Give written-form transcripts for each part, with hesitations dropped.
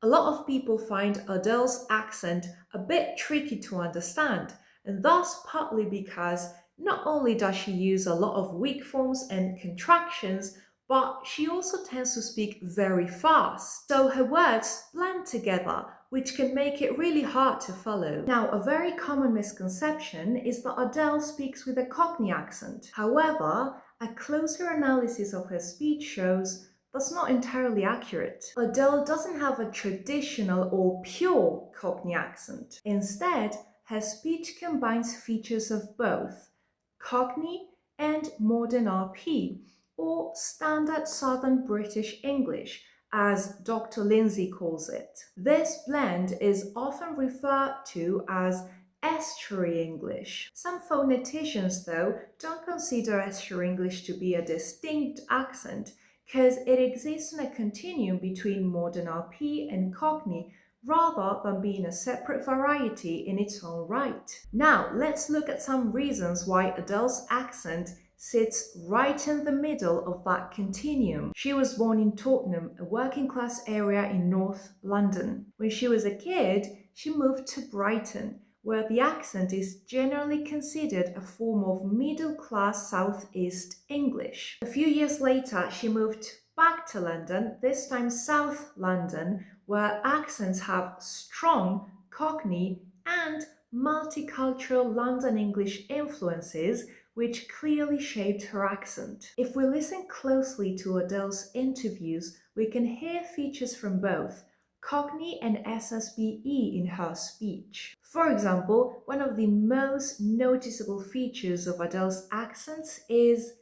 A lot of people find Adele's accent a bit tricky to understand, and that's partly because not only does she use a lot of weak forms and contractions, but she also tends to speak very fast. So her words blend together, which can make it really hard to follow. Now, a very common misconception is that Adele speaks with a Cockney accent. However, a closer analysis of her speech shows that's not entirely accurate. Adele doesn't have a traditional or pure Cockney accent. Instead, her speech combines features of both Cockney and modern RP, or Standard Southern British English, as Dr. Lindsay calls it. This blend is often referred to as estuary English. Some phoneticians, though, don't consider estuary English to be a distinct accent because it exists in a continuum between modern RP and Cockney rather than being a separate variety in its own right. Now, let's look at some reasons why Adele's accent sits right in the middle of that continuum. She was born in Tottenham, a working class area in North London. When she was a kid, she moved to Brighton, where the accent is generally considered a form of middle-class Southeast English. A few years later, she moved back to London, this time South London, where accents have strong Cockney and multicultural London English influences, which clearly shaped her accent. If we listen closely to Adele's interviews, we can hear features from both Cockney and SSBE in her speech. For example, one of the most noticeable features of Adele's accents is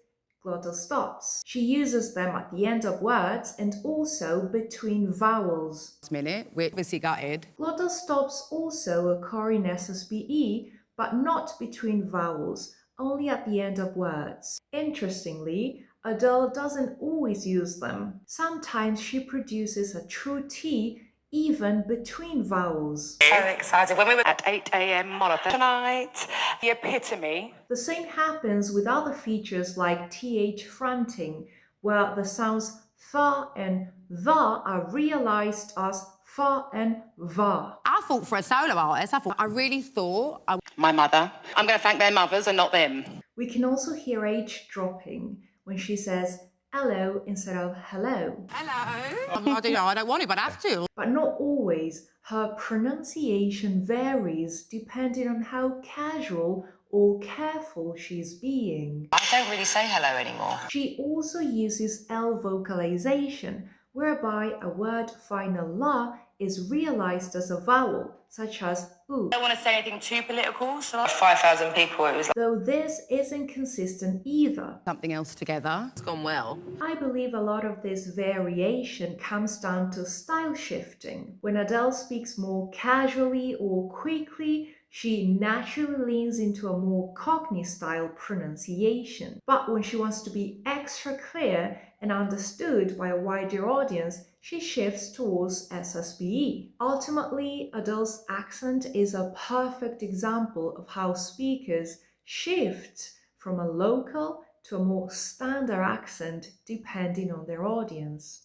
glottal stops. She uses them at the end of words and also between vowels. Minute, we're obviously gutted. Glottal stops also occur in SSBE, but not between vowels, only at the end of words. Interestingly, Adele doesn't always use them. Sometimes she produces a true T even between vowels. So excited. When we were at 8 a.m. marathon tonight, the epitome. The same happens with other features like TH fronting, where the sounds fa and the are realized as fa and va. I thought for a solo artist, I really thought My mother. I'm going to thank their mothers and not them. We can also hear H dropping when she says hello instead of hello. Hello. I don't want it, but I have to. But not always. Her pronunciation varies depending on how casual or careful she's being. I don't really say hello anymore. She also uses L vocalization, whereby a word final la is realized as a vowel, such as oo. I don't want to say anything too political, so 5,000 people, it was like... Though this isn't consistent either. Something else together. It's gone well. I believe a lot of this variation comes down to style shifting. When Adele speaks more casually or quickly, she naturally leans into a more Cockney-style pronunciation. But when she wants to be extra clear and understood by a wider audience, she shifts towards SSBE. Ultimately, Adele's accent is a perfect example of how speakers shift from a local to a more standard accent depending on their audience.